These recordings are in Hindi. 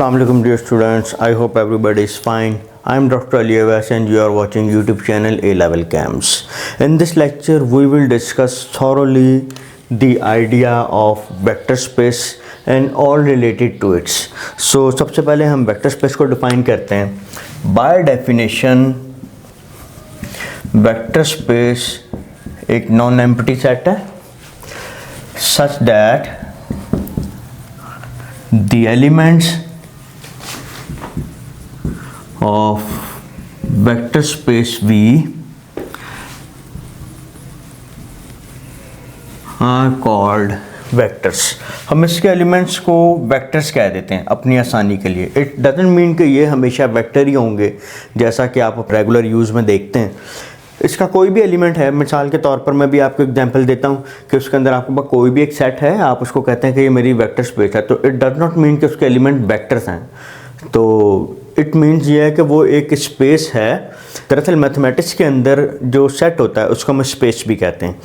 Assalamu alaikum dear students. I hope everybody is fine. I am Dr. Ali Abbas and you are watching YouTube channel A Level Camps. In this lecture we will discuss thoroughly the idea of vector space and all related to it. So सबसे पहले हम vector space को define करते हैं. By definition vector space एक non-empty set है such that the elements of vector space V are called vectors. हम इसके एलिमेंट्स को वेक्टर्स कह देते हैं अपनी आसानी के लिए. इट डजंट मीन कि ये हमेशा वेक्टर ही होंगे जैसा कि आप रेगुलर यूज़ में देखते हैं. इसका कोई भी एलिमेंट है, मिसाल के तौर पर मैं भी आपको एग्जांपल देता हूँ कि उसके अंदर आपके पास कोई भी एक सेट है, आप उसको कहते हैं कि ये मेरी वेक्टर स्पेस है, तो इट डज नॉट मीन कि उसके एलिमेंट वेक्टर्स हैं. तो इट मीन्स ये है कि वो एक स्पेस है. दरअसल मैथमेटिक्स के अंदर जो सेट होता है उसको हम स्पेस भी कहते हैं.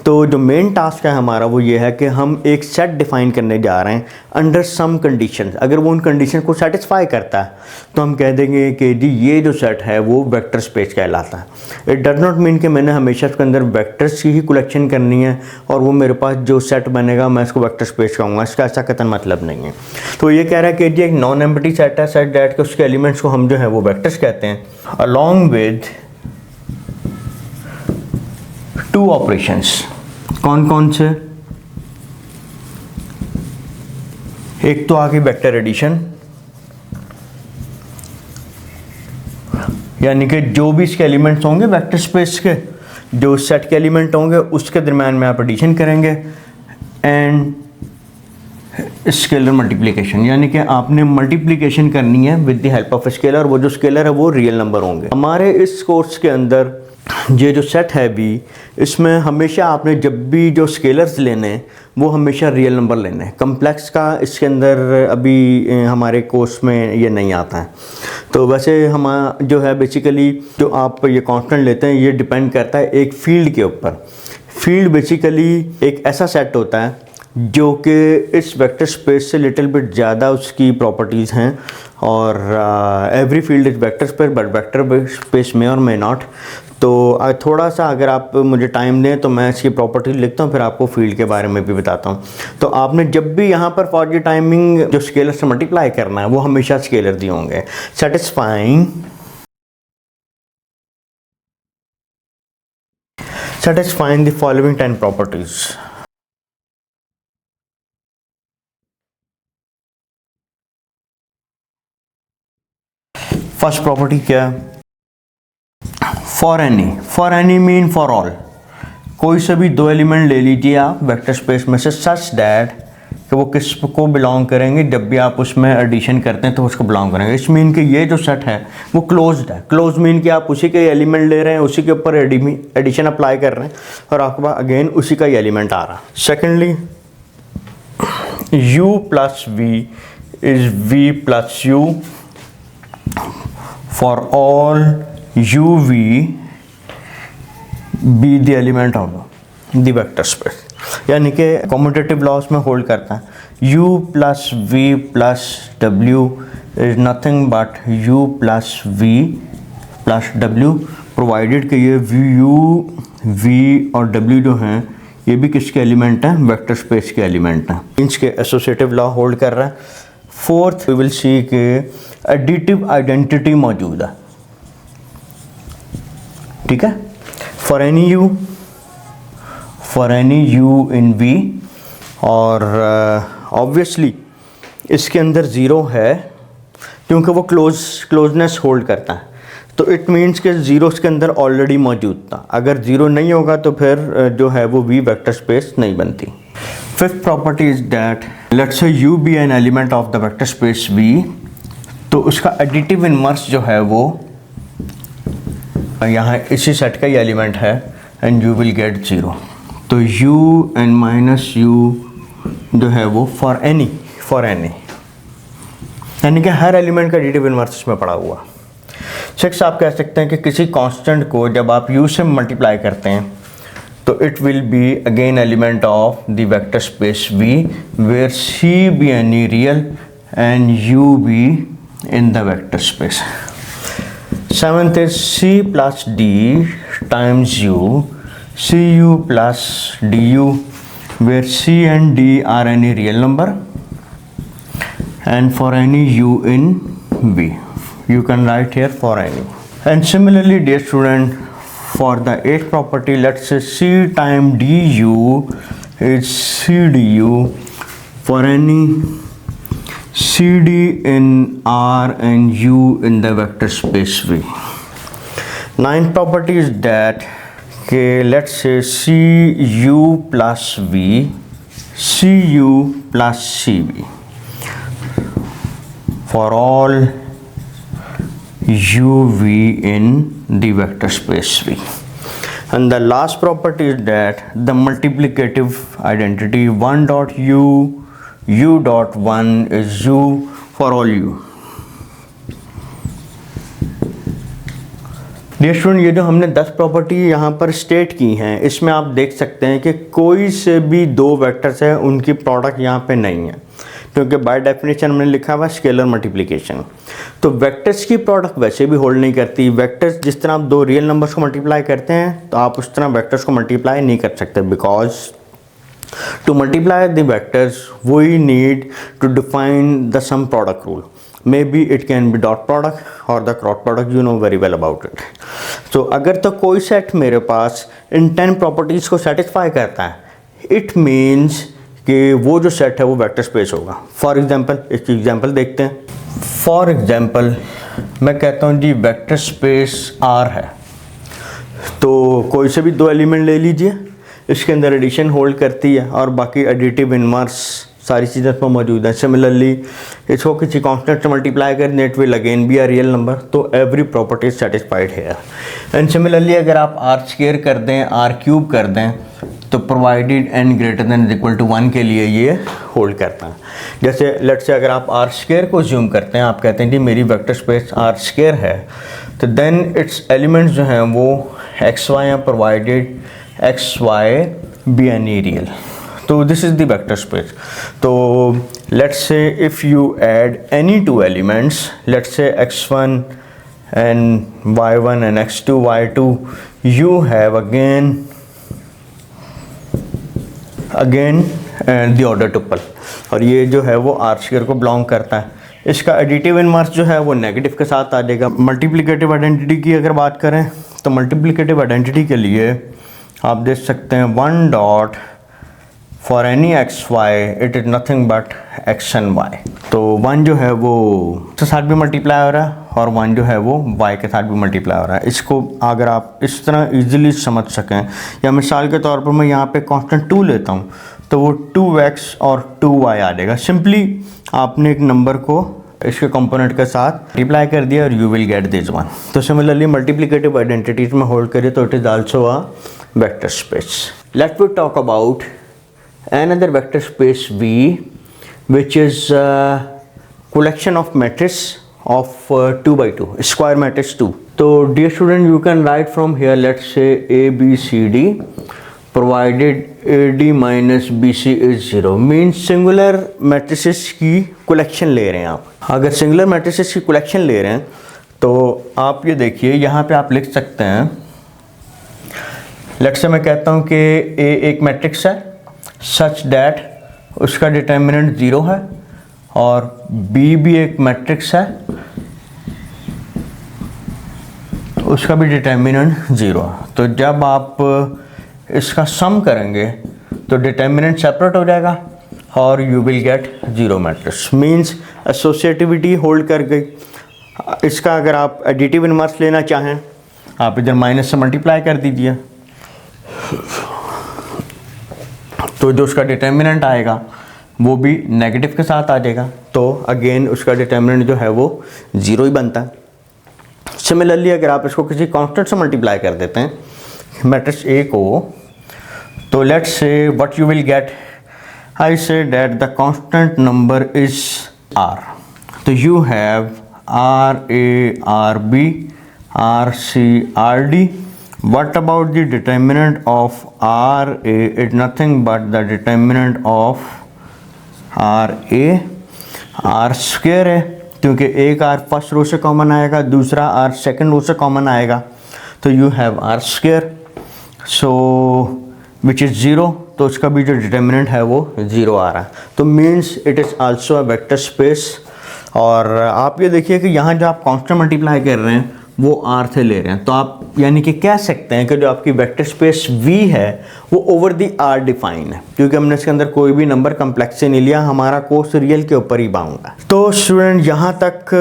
तो जो मेन टास्क है हमारा वो ये है कि हम एक सेट डिफ़ाइन करने जा रहे हैं अंडर सम कंडीशन. अगर वो उन कंडीशन को सेटिस्फाई करता है तो हम कह देंगे कि जी ये जो सेट है वो वेक्टर स्पेस कहलाता है. इट डज नॉट मीन कि मैंने हमेशा उसके अंदर वेक्टर्स की ही कलेक्शन करनी है और वो मेरे पास जो सेट बनेगा मैं इसको वेक्टर स्पेस कहूँगा. इसका ऐसा कतई मतलब नहीं है. तो ये कह रहा है कि जी एक नॉन एम्प्टी सेट है सेट दैट के उसके एलिमेंट्स को हम जो है वो वेक्टर्स कहते हैं अलॉन्ग विद टू ऑपरेशंस. कौन कौन से? एक तो आगे वेक्टर एडिशन, यानी कि जो भी इसके एलिमेंट्स होंगे वेक्टर स्पेस के, जो सेट के एलिमेंट होंगे उसके दरम्यान में आप एडिशन करेंगे. एंड स्केलर मल्टीप्लिकेशन, यानी कि आपने मल्टीप्लिकेशन करनी है with the help of scalar. वो जो स्केलर है वो रियल नंबर होंगे. हमारे इस कोर्स के अंदर ये जो सेट है भी, इसमें हमेशा आपने जब भी जो स्केलर्स लेने हैं वो हमेशा रियल नंबर लेने हैं. कम्प्लेक्स का इसके अंदर अभी हमारे कोर्स में ये नहीं आता है. तो वैसे हम जो है बेसिकली जो आप ये कांस्टेंट लेते हैं ये डिपेंड करता है एक फील्ड के ऊपर. फील्ड बेसिकली एक ऐसा सेट होता है जो कि इस वेक्टर स्पेस से लिटिल बिट ज़्यादा उसकी प्रॉपर्टीज़ हैं. और every field is vector space but vector space में और मे नॉट. तो थोड़ा सा अगर आप मुझे टाइम दें तो मैं इसकी प्रॉपर्टीज लिखता हूँ, फिर आपको फील्ड के बारे में भी बताता हूँ. तो आपने जब भी यहाँ पर फॉर द टाइमिंग जो स्केलर से मल्टीप्लाई करना है वो हमेशा स्केलर दिए होंगे. Satisfying the following 10 properties. First property क्या है? For any mean for all. कोई से भी दो एलिमेंट ले लीजिए आप वेक्टर स्पेस में से सच दैट कि वो किस को बिलोंग करेंगे. जब भी आप उसमें एडिशन करते हैं तो उसको बिलोंग करेंगे. इस मीन कि ये जो सेट है वो क्लोज्ड है. क्लोज मीन कि आप उसी के एलिमेंट ले रहे हैं, उसी के ऊपर एडिशन अप्लाई कर रहे हैं और आपके पास अगेन उसी का ही एलिमेंट आ रहा है. Secondly u plus V is v plus u for all uv be the element of the vector space. यानी कि कम्यूटेटिव लॉस में होल्ड करता है u plus v plus w is nothing but u plus v plus w provided कि ये u v और w जो हैं ये भी किसके एलिमेंट हैं? वेक्टर स्पेस के एलिमेंट हैं. इसके एसोसिएटिव लॉ होल्ड कर रहा है. फोर्थ वी विल सी के एडिटिव आइडेंटिटी मौजूद है. ठीक है. For any U in V और ऑब्वियसली इसके अंदर ज़ीरो है क्योंकि वो क्लोजनेस होल्ड करता है. तो इट मीन्स कि ज़ीरो इसके अंदर ऑलरेडी मौजूद था. अगर ज़ीरो नहीं होगा तो फिर जो है वो वी वेक्टर स्पेस नहीं बनती. Fifth property is that let's say u be an element of the vector space v, तो उसका एडिटिव इनवर्स जो है वो यहाँ इसी सेट का ही एलिमेंट है एंड you विल गेट 0. तो u एन माइनस u जो है वो फॉर एनी यानी कि हर एलिमेंट का एडिटिव इनवर्स इसमें पड़ा हुआ. 6 आप कह सकते हैं कि किसी कांस्टेंट को जब आप u से मल्टीप्लाई करते हैं तो it will be again element of the vector space V where C be any real and UV in the vector space. Seventh is C plus D times U, CU plus DU, where C and D are any real number and for any U in V. You can write here for any. And similarly, dear student, for the eighth property, let's say C times DU is CDU for any CD in R and U in the vector space V. Ninth property is that, okay, let's say CU plus V, CU plus CV for all UV in the vector space V. And the last property is that the multiplicative identity 1 dot U, U dot 1 is U for all U. Dear student, ये जो हमने 10 प्रॉपर्टी यहाँ पर स्टेट की हैं, इसमें आप देख सकते हैं कि कोई से भी दो वेक्टर्स है उनकी प्रोडक्ट यहाँ पे नहीं है, क्योंकि बाय डेफिनेशन हमने लिखा हुआ स्केलर मल्टीप्लिकेशन। तो वेक्टर्स की प्रोडक्ट वैसे भी होल्ड नहीं करती। वेक्टर्स जिस तरह आप दो रियल नंबर्स को मल्टीप्लाई करते हैं तो आप उस तरह वेक्टर्स को मल्टीप्लाई नहीं कर सकते, because to multiply the vectors we need to define the sum product rule. Maybe it can be dot product or the cross product, you know very well about it. So अगर तो कोई सेट मेरे पास इन 10 प्रॉपर्टीज़ को सेटिस्फाई करता है, इट मीन्स कि वो जो सेट है वो वेक्टर स्पेस होगा। फॉर एग्जांपल एक एग्जांपल देखते हैं। फॉर एग्जांपल मैं कहता हूँ जी वेक्टर स्पेस R है, तो कोई से भी दो एलिमेंट ले लीजिए, इसके अंदर एडिशन होल्ड करती है और बाकी एडिटिव इनवर्स सारी चीज़ें इसमें मौजूद हैं। सिमिलरली इसको किसी कांस्टेंट से मल्टीप्लाई करें, it will again be a real number, तो every property is satisfied here. And similarly अगर आप आर स्क्वायर कर दें, आर क्यूब कर दें, तो provided n greater than equal to 1 के लिए ये होल्ड करता है। जैसे लेट्स से अगर आप आर स्क्वायर को ज्यूम करते हैं, आप कहते हैं कि मेरी वेक्टर स्पेस आर स्क्वायर है, तो देन इट्स एलिमेंट्स जो हैं वो एक्स वाई हैं, provided x y be any real. तो this is the vector space. तो let's say if you add any two elements, let's say x1 and y1 and x2 y2, you have again the order tuple, और ये जो है वो आर स्क्वायर को बिलोंग करता है। इसका एडिटिव इनवर्स जो है वो नेगेटिव के साथ आ जाएगा। मल्टीप्लिकेटिव आइडेंटिटी की अगर बात करें तो मल्टीप्लिकेटिव आइडेंटिटी के लिए आप देख सकते हैं 1 dot for any X Y it is nothing but X and Y. तो 1 जो है वो के साथ भी मल्टीप्लाई हो रहा है और 1 जो है वो y के साथ भी मल्टीप्लाई हो रहा है। इसको अगर आप इस तरह इजीली समझ सकें, या मिसाल के तौर पर मैं यहाँ पे कांस्टेंट 2 लेता हूँ, तो वो 2x और 2y आ जाएगा। सिंपली आपने एक नंबर को इसके कंपोनेंट के साथ मल्टीप्लाई कर दिया और you will get this one. तो सिमिलरली मल्टीप्लिकेटिव आइडेंटिटीज में होल्ड करिए तो it is also a vector space. Let we talk about another vector space V, which is a collection of matrix of 2 by 2 square matrix 2. So dear student, you can write from here, let's say A B C D provided AD minus BC is 0, means singular matrices की collection ले रहे हैं आप। अगर singular matrices की collection ले रहे हैं तो आप ये देखिए यहाँ पे आप लिख सकते हैं, let's say मैं कहता हूँ कि A एक मैट्रिक्स है सच दैट उसका डिटर्मिनेंट 0 है और B भी एक मैट्रिक्स है, उसका भी डिटर्मिनेंट 0 है। तो जब आप इसका सम करेंगे तो डिटर्मिनेंट सेपरेट हो जाएगा और you will gate 0 matrix, means associativity hold कर गई। इसका अगर आप एडिटिव इनवर्स लेना चाहें, आप इधर माइनस से मल्टीप्लाई कर दीजिए, तो जो उसका डिटर्मिनेंट आएगा वो भी नेगेटिव के साथ आ जाएगा, तो अगेन उसका डिटर्मिनेंट जो है वो 0 ही बनता है। सिमिलरली अगर आप इसको किसी कांस्टेंट से मल्टीप्लाई कर देते हैं मैट्रिक्स A को, तो लेट्स से what you will gate, I say that the constant number is R। तो you have RA RB RC RD। What about the determinant of RA? It's nothing but the determinant of RA R square है, क्योंकि एक आर फर्स्ट रो से कॉमन आएगा, दूसरा आर सेकंड रो से कॉमन आएगा, तो you have R square, so which is zero, तो उसका भी जो डिटर्मिनेंट है वो ज़ीरो आ रहा है, तो means it is also a vector space. और आप ये देखिए कि यहाँ जो आप कांस्टेंट मल्टीप्लाई कर रहे हैं वो आर से ले रहे हैं, तो आप यानी कि कह सकते हैं कि जो आपकी वेक्टर स्पेस वी है वो ओवर दी आर डिफाइन है, क्योंकि हमने इसके अंदर कोई भी नंबर कम्प्लेक्स से नहीं लिया, हमारा कोर्स रियल के ऊपर ही बाउंड है। तो स्टूडेंट यहाँ तक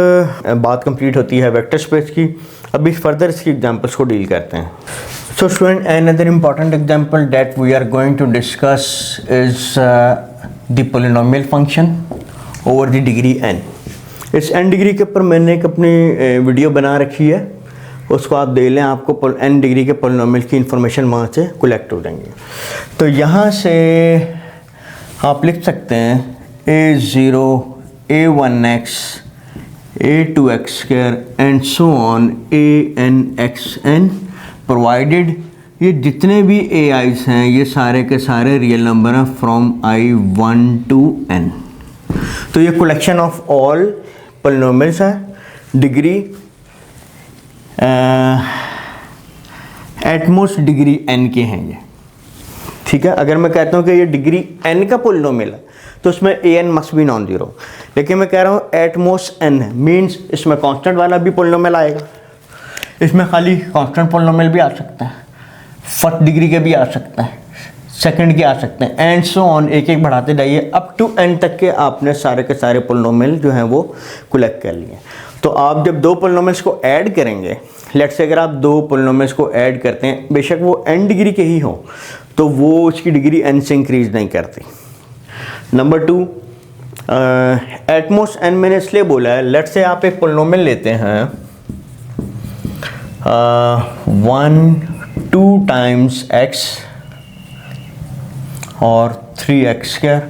बात कंप्लीट होती है वेक्टर स्पेस की। अभी फर्दर इसकी एग्जांपल्स को डील करते हैं। So student, another important example that we are going to discuss is the polynomial function over the degree n। इस n डिग्री के ऊपर मैंने एक अपनी वीडियो बना रखी है, उसको आप देख लें, आपको n डिग्री के पोलिनोमियल की इंफॉर्मेशन वहाँ से कलेक्ट हो जाएंगी। तो यहाँ से आप लिख सकते हैं a0 a1x a2x square and so on anxn, provided ये जितने भी ए आईज हैं ये सारे के सारे रियल नंबर हैं फ्रॉम i1 to n। तो ये कलेक्शन ऑफ ऑल पोलिनोमियल्स है, डिग्री एटमोस्ट डिग्री n के हैं ये, ठीक है। अगर मैं कहता हूँ कि ये डिग्री n का पोलिनोमियल है तो उसमें an must be non zero, लेकिन मैं कह रहा हूँ एटमोस्ट n है, मीन्स इसमें कांस्टेंट वाला भी पोलिनोमियल आएगा, इसमें खाली कांस्टेंट पोलिनोमियल भी आ सकता है, फर्स्ट डिग्री के भी आ सकता है, सेकंड के आ सकते हैं, एंड सो ऑन, एक एक बढ़ाते जाइए अप टू एन तक के आपने सारे के सारे पोलिनोमियल जो हैं वो कलेक्ट कर लिए। तो आप जब दो पोलिनोमियल्स को ऐड करेंगे, लेट्स से अगर आप दो पोलिनोमियल्स को ऐड करते हैं, बेशक वो n डिग्री के ही हो, तो वो उसकी डिग्री n से इंक्रीज नहीं करती। नंबर टू, एटमोस्ट n मैंने इसलिए बोला है, लेट्स से आप एक पोलिनोमियल लेते हैं 1 2 टाइम्स x और 3x स्क्वायर,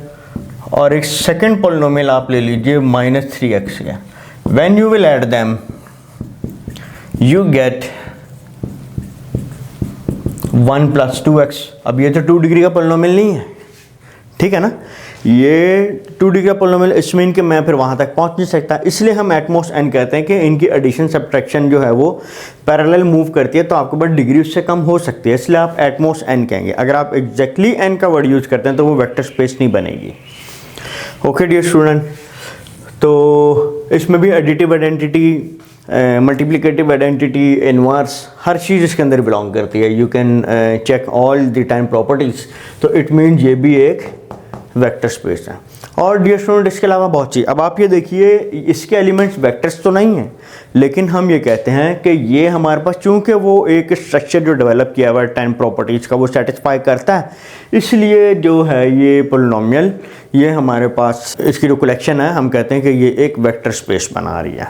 और एक सेकंड पोलिनोमियल आप ले लीजिए -3x square. When you will add them you get 1 + 2x। अब ये तो 2 डिग्री का पोलिनोमियल नहीं है, ठीक है ना, ये 2 डिग्री का पोलिनोमियल, इसमें कि मैं फिर वहाँ तक पहुँच नहीं सकता, इसलिए हम एटमोस्ट n कहते हैं कि इनकी एडिशन सब्ट्रैक्शन जो है वो पैरेलल मूव करती है, तो आपके पास डिग्री उससे कम हो सकती है, इसलिए आप एटमोस्ट n कहेंगे। अगर आप एग्जैक्टली n का वर्ड यूज़ करते हैं तो वो वेक्टर स्पेस नहीं बनेगी। ओके डियर स्टूडेंट, तो इसमें भी additive identity, multiplicative identity, inverse, हर चीज़ इसके अंदर बिलोंग करती है। You can check all the time properties, तो इट मीन ये भी एक वेक्टर स्पेस है। और डियर स्टूडेंट, इसके अलावा बहुत चीज़, अब आप ये देखिए इसके एलिमेंट्स वेक्टर्स तो नहीं हैं, लेकिन हम ये कहते हैं कि ये हमारे पास, चूँकि वो एक स्ट्रक्चर जो डेवलप किया हुआ है टाइम प्रॉपर्टीज़ का वो सेटिस्फाई करता है, इसलिए जो है ये पोलिनोमियल, ये हमारे पास इसकी जो कलेक्शन है, हम कहते हैं कि ये एक वेक्टर स्पेस बना रही है।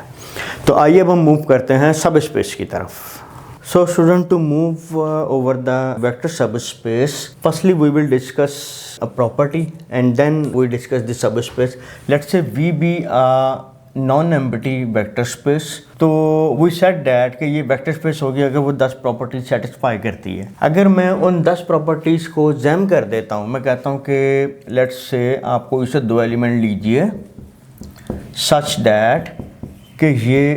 तो आइए अब हम मूव करते हैं सब स्पेस की तरफ। So student, to move over the vector subspace, firstly we will discuss a property and then we discuss the subspace. Let's say V be a non-empty vector space. तो we said that कि ये vector space होगी अगर वो 10 प्रॉपर्टीज सेटिस्फाई करती है। अगर मैं उन 10 प्रॉपर्टीज़ को जैम कर देता हूँ, मैं कहता हूँ कि लेट्स से आपको इसे दो एलिमेंट लीजिए सच दैट कि ये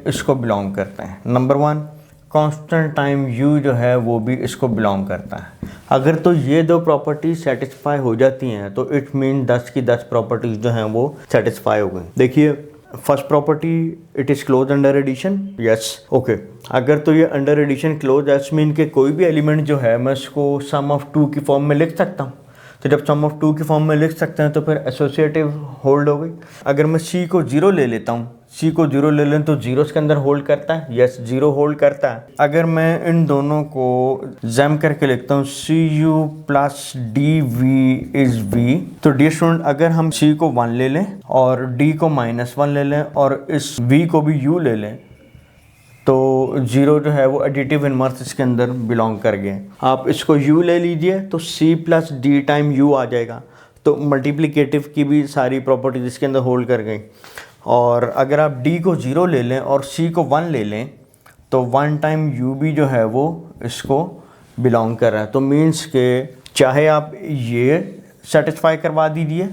इसको बिलोंग करते हैं। नंबर 1, कांस्टेंट टाइम u जो है वो भी इसको बिलोंग करता है। अगर तो ये दो प्रॉपर्टीज सेटिस्फाई हो जाती हैं तो इट मीन 10 की 10 प्रॉपर्टीज जो हैं वो सेटिस्फाई हो गई। देखिए first property, it is close under addition, yes okay. अगर तो ये under addition close, that's mean कि कोई भी एलिमेंट जो है मैं इसको सम ऑफ 2 की फॉर्म में लिख सकता हूँ। तो जब सम ऑफ 2 की फॉर्म में लिख सकते हैं तो फिर एसोसिएटिव होल्ड हो गई। अगर मैं c को 0 ले लेता हूँ, c को 0 ले लें तो 0 इसके अंदर होल्ड करता है, यस 0 होल्ड करता है। अगर मैं इन दोनों को जैम करके लिखता हूँ cu plus dv is v, तो डियर स्टूडेंट अगर हम c को 1 ले लें और d को -1 ले लें और इस v को भी u ले लें तो 0 जो है वो एडिटिव इनवर्स इसके अंदर बिलोंग कर गए। आप इसको u ले लीजिए तो c plus D time u आ जाएगा, तो मल्टीप्लिकेटिव की भी सारी प्रॉपर्टीज इसके अंदर होल्ड कर गई। और अगर आप d को 0 ले लें और c को 1 ले लें तो 1 टाइम u भी जो है वो इसको बिलोंग कर रहा है। तो मीन्स के चाहे आप ये सेटिस्फाई करवा दीजिए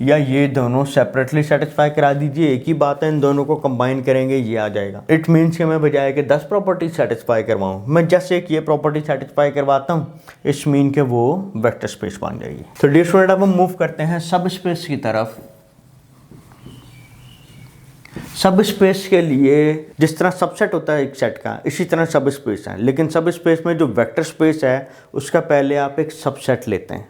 या ये दोनों सेपरेटली सेटिस्फाई करा दीजिए, एक ही बात है, इन दोनों को कंबाइन करेंगे ये आ जाएगा। इट मीन्स कि मैं बजाय कि 10 प्रॉपर्टी सेटिस्फाई करवाऊँ, मैं जस्ट एक ये प्रॉपर्टी सेटिस्फाई करवाता हूँ, इस मीन के वो वेक्टर स्पेस बन जाएगी। तो डियर स्टूडेंट, अब हम मूव करते हैं सब स्पेस की तरफ। सब स्पेस के लिए जिस तरह सबसेट होता है एक सेट का, इसी तरह सब स्पेस है, लेकिन सब स्पेस में जो वेक्टर स्पेस है उसका पहले आप एक सबसेट लेते हैं,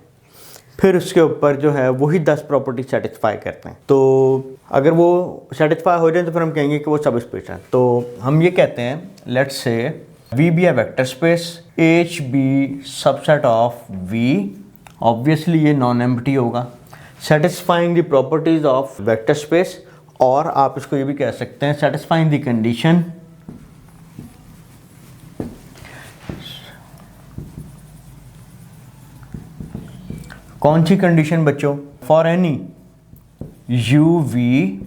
फिर उसके ऊपर जो है वही 10 प्रॉपर्टी सेटिस्फाई करते हैं। तो अगर वो सेटिस्फाई हो जाए तो फिर हम कहेंगे कि वो सब स्पेस है। तो हम ये कहते हैं, let's say V be a vector space, H be subset of V, obviously ये नॉन एम्प्टी होगा, satisfying the properties of vector space, और आप इसको ये भी कह सकते हैं सेटिस्फाइंग द कंडीशन कौन सी कंडीशन बच्चों, for any u v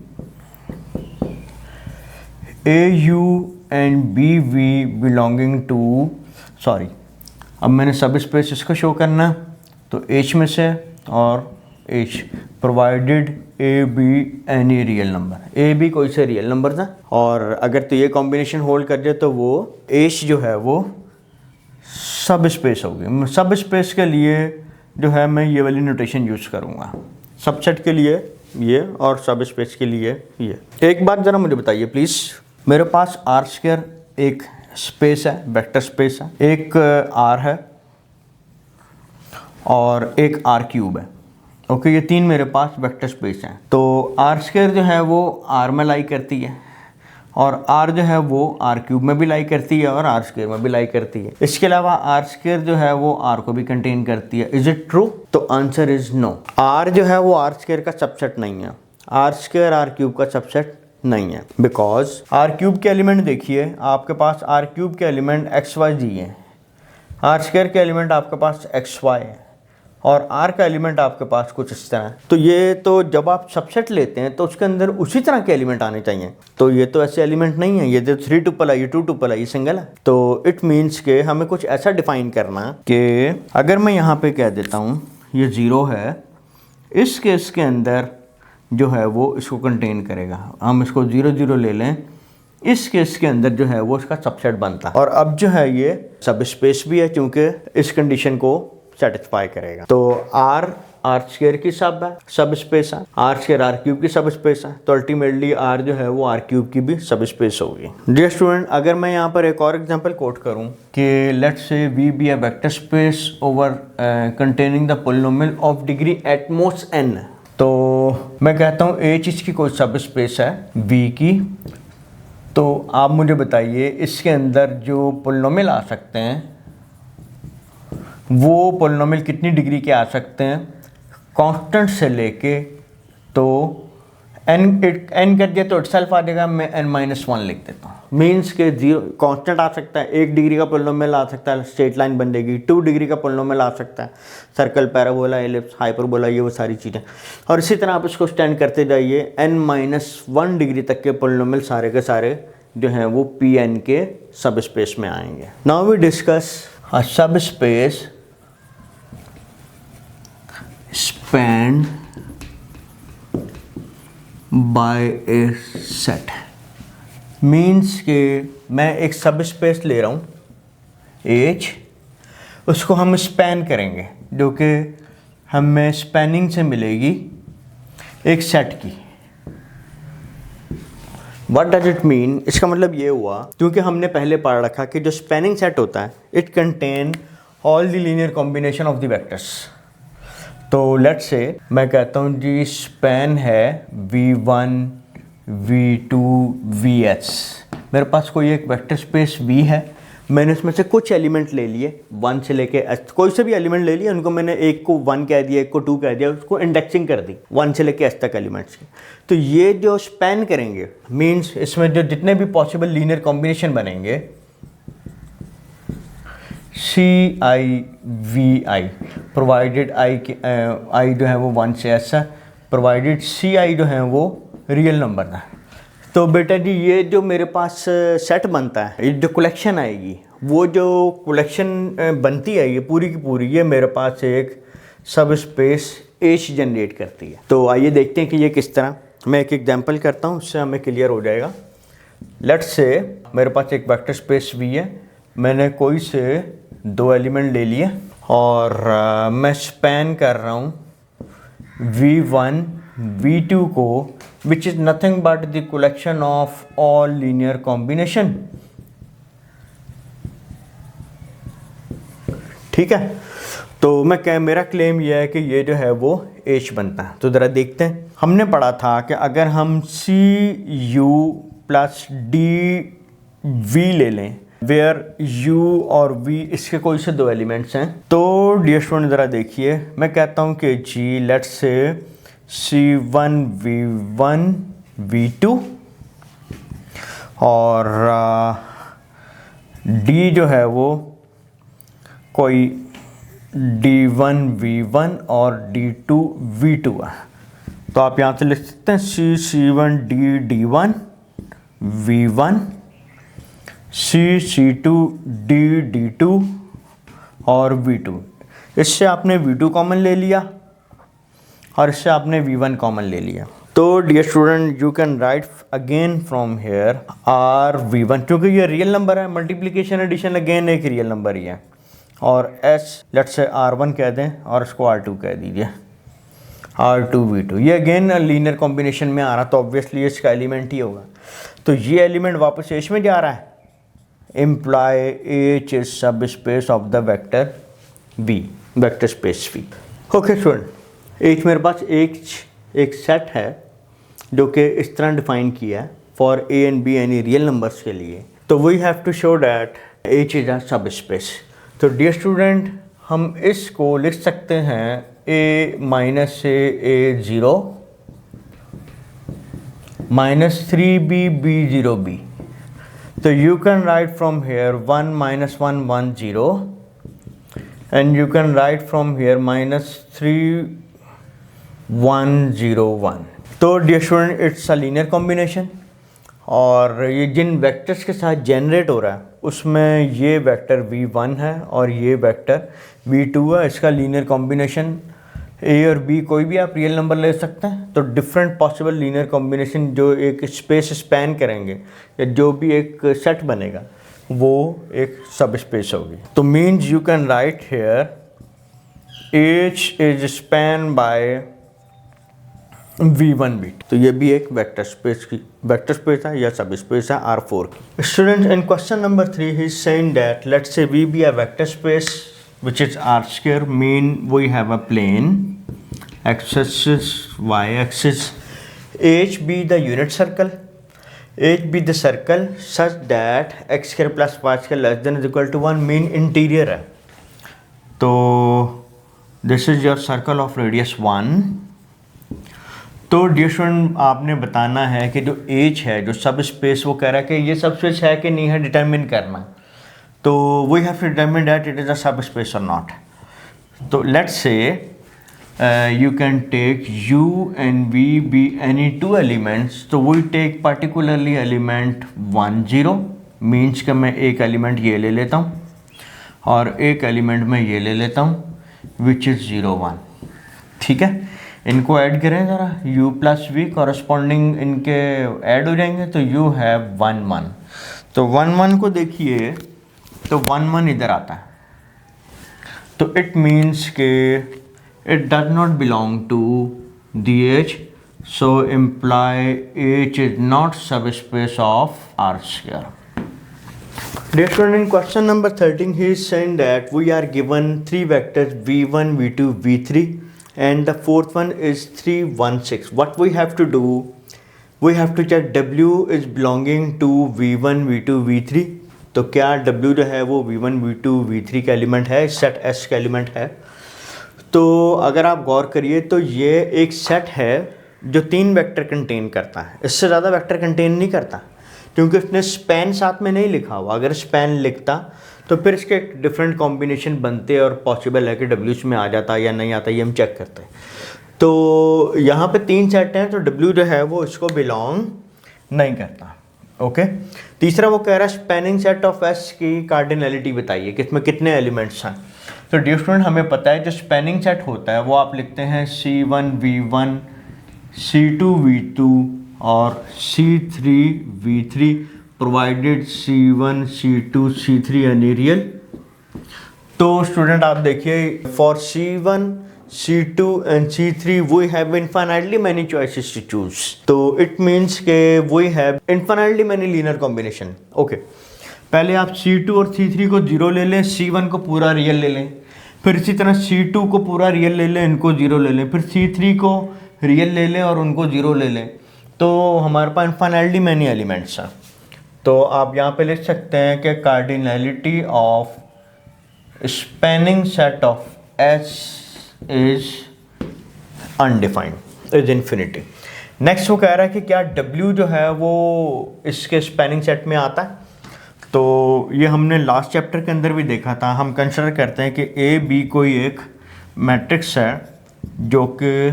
a u and b v belonging to, sorry अब मैंने सब स्पेस इसको शो करना, तो H में से और H provided a b any real number, a b कोई से रियल नंबर था, और अगर तो ये कॉम्बिनेशन होल्ड कर जाए तो वो H जो है वो सब स्पेस होगी। सब स्पेस के लिए जो है मैं ये वाली नोटेशन यूज़ करूँगा, सबसेट के लिए ये और सब स्पेस के लिए ये। एक बात ज़रा मुझे बताइए प्लीज़, मेरे पास आर स्क्वायर एक स्पेस है, वेक्टर स्पेस है, एक आर है और एक आर क्यूब है। ओके, ये तीन मेरे पास वेक्टर स्पेस हैं। तो आर स्क्वायर जो है वो आर में लाई करती है, और आर जो है वो आर क्यूब में भी लाई करती है और आर स्क्वायर में भी लाई करती है। इसके अलावा आर स्क्वायर जो है वो आर को भी कंटेन करती है। Is it true? तो आंसर इज नो। आर जो है वो आर स्क्वायर का सबसेट नहीं है, आर स्क्वायर आर क्यूब का सबसेट नहीं है, बिकॉज आर क्यूब के एलिमेंट देखिए, आपके पास आर क्यूब के एलिमेंट एक्स वाई जी हैं, आर स्क्वायर के एलिमेंट आपके पास एक्स वाई है, और आर का एलिमेंट आपके पास कुछ इस तरह है। तो ये तो जब आप सबसेट लेते हैं तो उसके अंदर उसी तरह के एलिमेंट आने चाहिए। तो ये तो ऐसे एलिमेंट नहीं है, ये तो 3 टुपल है, ये 2 टुपल है, ये सिंगल है। तो इट मीन्स के हमें कुछ ऐसा डिफाइन करना कि अगर मैं यहाँ पे कह देता हूँ ये 0 है, इस केस के अंदर जो है वो इसको कंटेन करेगा, हम इसको 0 0 ले लें, इस केस के अंदर जो है वो इसका सबसेट बनता है। और अब जो है ये सब स्पेस भी है क्योंकि इस कंडीशन को सेटिस्फाई करेगा। तो आर स्क्वायर की सब स्पेस है, आर स्क्वायर आर क्यूब की सब स्पेस है, तो अल्टीमेटली आर जो है वो आर क्यूब की भी सब स्पेस होगी। डियर स्टूडेंट, अगर मैं यहाँ पर एक और एग्जांपल कोट करूँ कि let's say V be a vector space over containing the polynomial of degree at most n, तो मैं कहता हूँ H इसकी कोई सब स्पेस है V की। तो आप मुझे बताइए इसके अंदर जो पॉलिनोमियल आ सकते हैं वो पॉलिनोमियल कितनी डिग्री के आ सकते हैं, कांस्टेंट से लेके, तो n कर दिया तो इटसेल्फ आ जाएगा, मैं n-1 लिख देता हूँ। मीन्स के 0 कांस्टेंट आ सकता है, 1 डिग्री का पॉलिनोमियल आ सकता है, स्ट्रेट लाइन बन जाएगी, 2 डिग्री का पॉलिनोमियल आ सकता है, सर्कल, पैराबोला, एलिप्स, हाइपरबोला, ये वो सारी चीज़ें। और इसी तरह आप इसको स्टैंड करते जाइए, n-1 डिग्री तक के पॉलिनोमियल सारे के सारे जो हैं वो Pn के सब स्पेस में आएंगे। नाउ वी डिस्कस अ सब space spanned by a set, means के मैं एक सब स्पेस ले रहा हूँ H, उसको हम स्पैन करेंगे जो कि हमें स्पैनिंग से मिलेगी एक सेट की। What does it mean? इसका मतलब ये हुआ, क्योंकि हमने पहले पढ़ रखा कि जो स्पैनिंग सेट होता है it contain all the linear combination of the vectors. तो लेट्स से मैं कहता हूँ जी स्पैन है V1 V2 VH, मेरे पास कोई एक वेक्टर स्पेस V है, मैंने उसमें से कुछ एलिमेंट ले लिए 1 से लेके H, कोई से भी एलिमेंट ले लिए, उनको मैंने एक को 1 कह दिया, एक को 2 कह दिया, उसको इंडेक्सिंग कर दी 1 से लेके H तक एलिमेंट्स की। तो ये जो स्पैन करेंगे मीन्स इसमें जो जितने भी पॉसिबल लीनियर कॉम्बिनेशन बनेंगे CI प्रोवाइडेड I जो है वो 1 से S है, प्रोवाइडेड CI जो है वो रियल नंबर है। तो बेटा जी ये जो मेरे पास सेट बनता है, ये जो कलेक्शन आएगी, वो जो कलेक्शन बनती है ये पूरी की पूरी, ये मेरे पास एक सब स्पेस एच जनरेट करती है। तो आइए देखते हैं कि ये किस तरह। मैं एक एग्जांपल करता हूँ, उससे हमें क्लियर हो जाएगा। लेट्स से मेरे पास एक वेक्टर स्पेस V है, मैंने कोई से 2 एलिमेंट ले लिए और मैं स्पैन कर रहा हूँ V1 V2 को, which is nothing but the collection of all linear combination. ठीक है, तो मेरा क्लेम यह है कि ये जो है वो H बनता है। तो ज़रा देखते हैं, हमने पढ़ा था कि अगर हम CU प्लस DV ले लें, वेयर U और V इसके कोई से 2 एलिमेंट्स हैं, तो डियर स्टूडेंट ज़रा देखिए, मैं कहता हूँ कि जी let's say C1 V1 V2 और D जो है वो कोई D1 V1 और D2 V2 है। तो आप यहाँ से लिख सकते हैं C1 D1 V1, C2 D2 और V2। इससे आपने V2 कॉमन ले लिया और इससे आपने V1 कॉमन ले लिया। तो dear student you can write again from here R V1, क्योंकि ये रियल नंबर है, मल्टीप्लिकेशन एडिशन अगेन एक रियल नंबर ही है, और S लेट्स से R1 कह दें और इसको R2 कह दीजिए, R2 V2। ये अगेन लीनियर कॉम्बिनेशन में आ रहा, तो ऑब्वियसली इसका एलिमेंट ही होगा। तो ये एलिमेंट वापस H में जा रहा है, इम्प्लाई H इज सब space of the vector V, vector space V। Okay student, H मेरे पास एक सेट है जो कि इस तरह डिफाइन किया है for A and B any real numbers के लिए। तो we have to show that H is a subspace. तो डियर स्टूडेंट हम इसको लिख सकते हैं A minus A0 minus 3B B0B। तो you can write from here 1 minus 1 1 0 and you can write from here minus 3 1 0 1। तो dear student it's a linear combination, और ये जिन वेक्टर्स के साथ जनरेट हो रहा है उसमें ये वेक्टर V1 है और ये वेक्टर V2 है। इसका लीनियर कॉम्बिनेशन A और B कोई भी आप रियल नंबर ले सकते हैं। तो डिफरेंट पॉसिबल लीनियर कॉम्बिनेशन जो एक स्पेस स्पैन करेंगे या जो भी एक सेट बनेगा वो एक सब स्पेस होगी। तो means you can write here H is span by V1 V2। तो ये भी एक वेक्टर स्पेस है या सब स्पेस है R4 की। Students in question number 3 he is saying that let's say V be a vector space which is R square, mean we have a plane x-axis, y-axis, H be the unit circle, H be the circle such that x square plus y square less than or equal to 1, mean interior है। तो this is your circle of radius 1। तो डियर स्टूडेंट आपने बताना है कि जो H है, जो सब स्पेस, वो कह रहा है कि ये सब स्पेस है कि नहीं है, डिटरमिन करना। तो we have to determine that it is a subspace और नॉट। तो लेट्स से you can take U and V be any 2 elements। तो we take particularly element 1 0, means कि मैं एक एलिमेंट ये ले लेता हूँ और एक एलिमेंट मैं ये ले लेता हूँ which is 0 1। ठीक है, इनको ऐड करें ज़रा, U प्लस V कॉरस्पॉन्डिंग इनके ऐड हो जाएंगे, तो U है 1 1। तो 1 1 को देखिए, तो 1 1 इधर आता है, तो इट मीन्स के it does not belong to the H, so imply H is not subspace of R square। Dear student, in question number 13 he is saying that we are given 3 vectors V1 V2 V3 and the fourth one is 3 1 6। What we have to do, we have to check W is belonging to V1 V2 V3। तो क्या W जो है वो V1 V2 V3 का एलिमेंट है, सेट S का एलिमेंट है। तो अगर आप गौर करिए तो ये एक सेट है जो 3 वेक्टर कंटेन करता है, इससे ज़्यादा वेक्टर कंटेन नहीं करता, क्योंकि उसने स्पैन साथ में नहीं लिखा हुआ। अगर स्पैन लिखता तो फिर इसके डिफरेंट कॉम्बिनेशन बनते और पॉसिबल है कि W में आ जाता या नहीं आता, ये हम चेक करते हैं। तो यहाँ पे 3 सेट हैं, तो W जो है वो इसको बिलोंग नहीं करता। ओके, तीसरा वो कह रहा है स्पैनिंग सेट ऑफ S की कार्डिनलिटी बताइए कि इसमें कितने एलिमेंट्स हैं। तो डियर स्टूडेंट हमें पता है जो स्पैनिंग सेट होता है वो आप लिखते हैं C1 V1 C2 V2 और C3 V3 provided C1 C2 C3 any real. तो स्टूडेंट आप देखिए for C1 C2 and C3 we have infinitely many choices to choose, तो it means के we have infinitely many linear combination। Okay पहले आप C2 और C3 को 0 ले लें, C1 को पूरा रियल ले लें, फिर इसी तरह C2 को पूरा रियल ले लें, इनको 0 ले लें, फिर C3 को रियल ले लें और उनको 0 ले लें, तो हमारे पास इनफाइनाइटली मैनी एलिमेंट्स हैं। तो आप यहाँ पे लिख सकते हैं कि cardinality of spanning set of S is undefined, is infinity. Next वो कह रहा है कि क्या W जो है वो इसके स्पैनिंग सेट में आता है। तो ये हमने लास्ट चैप्टर के अंदर भी देखा था। हम कंसिडर करते हैं कि A B कोई एक मैट्रिक्स है जो कि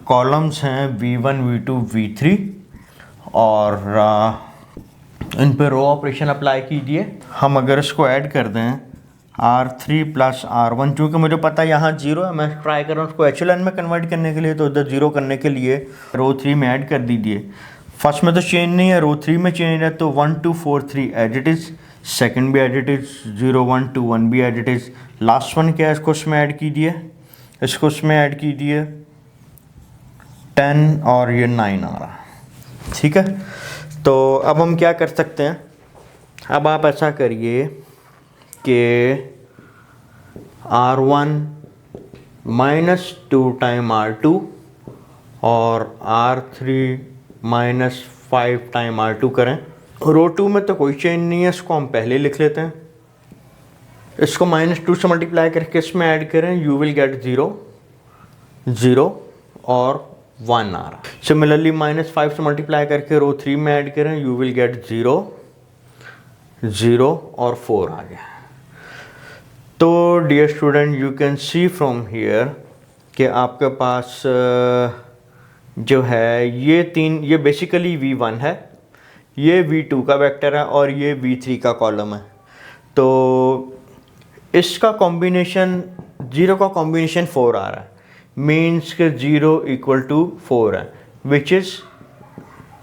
कॉलम्स हैं V1 V2 V3 और इन पे रो ऑपरेशन अप्लाई कीजिए। हम अगर इसको ऐड कर दें R3 प्लस R1, चूँकि मुझे पता है यहाँ 0 है, मैं ट्राई कर रहा हूँ उसको HLN में कन्वर्ट करने के लिए, तो उधर 0 करने के लिए रो 3 में ऐड कर दीजिए। फर्स्ट में तो चेंज नहीं है, रो 3 में चेंज है, तो 1 2 4 3 एज इट इज़, सेकेंड भी एज इट इज़, 0 1 2 1 भी as it is, last one क्या है इसको उसमें ऐड कीजिए, इसको उसमें ऐड कीजिए 10 और ये 9 आ रहा, ठीक है। तो अब हम क्या कर सकते हैं, अब आप ऐसा करिए कि R1 माइनस 2 टाइम R2 और R3 माइनस 5 टाइम R2 करें। रो 2 में तो कोई चेंज नहीं है, इसको हम पहले लिख लेते हैं। इसको -2 से मल्टीप्लाई करके इसमें ऐड करें, यू विल गेट 0 0 और 1 आ रहा। सिमिलरली -5 से मल्टीप्लाई करके रो 3 में ऐड करें, यू विल गेट 0 0 और 4 आ गया। तो dear student you can see from here कि आपके पास जो है ये बेसिकली V1 है, ये V2 का वेक्टर है और ये V3 का कॉलम है। तो इसका कॉम्बिनेशन 0 का कॉम्बिनेशन 4 आ रहा है, मीन्स के 0 इक्वल टू 4 है, which is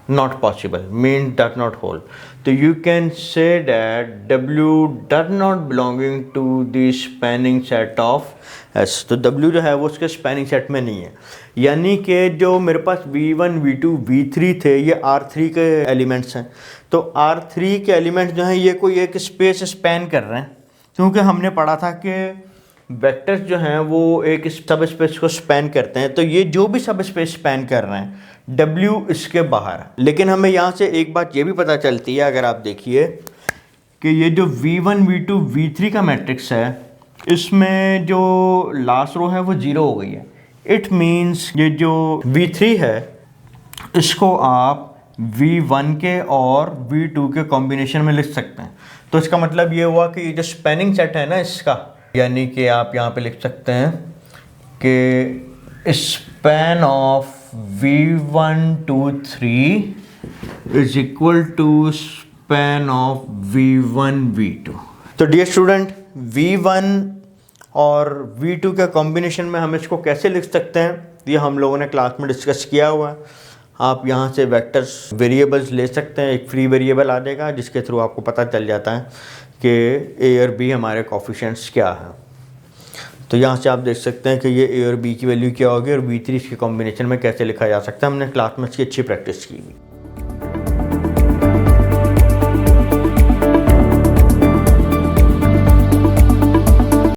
not possible, means does not hold. So you can say that W does not belonging to the spanning set of S. तो W जो है वो उसके स्पैनिंग सेट में नहीं है, यानी कि जो मेरे पास V1 V2 V3 थे ये R3 के एलिमेंट्स हैं। तो R3 के एलिमेंट्स जो हैं ये कोई एक स्पेस स्पैन कर रहे हैं, क्योंकि हमने पढ़ा था कि वेक्टर्स जो हैं वो एक सब स्पेस को स्पैन करते हैं। तो ये जो भी सब स्पेस स्पैन कर रहे हैं W इसके बाहर। लेकिन हमें यहाँ से एक बात ये भी पता चलती है, अगर आप देखिए कि ये जो V1 V2 V3 का मैट्रिक्स है इसमें जो लास्ट रो है वो 0 हो गई है। इट मीन्स ये जो V3 है इसको आप V1 के और V2 के कॉम्बिनेशन में लिख सकते हैं। तो इसका मतलब ये हुआ कि ये जो स्पैनिंग सेट है ना इसका, यानी कि आप यहाँ पे लिख सकते हैं कि span of V1 2 3 is equal to span of V1 V2। तो डियर स्टूडेंट V1 और V2 के कॉम्बिनेशन में हम इसको कैसे लिख सकते हैं ये हम लोगों ने क्लास में डिस्कस किया हुआ है। आप यहाँ से वेक्टर्स वेरिएबल्स ले सकते हैं, एक फ्री वेरिएबल आ जाएगा जिसके थ्रू आपको पता चल जाता है कि A और B हमारे कोफिशिएंट्स क्या हैं। तो यहाँ से आप देख सकते हैं कि ये A और B की वैल्यू क्या होगी और V3 इसके कॉम्बिनेशन में कैसे लिखा जा सकता है। हमने क्लास में इसकी अच्छी प्रैक्टिस की हुई।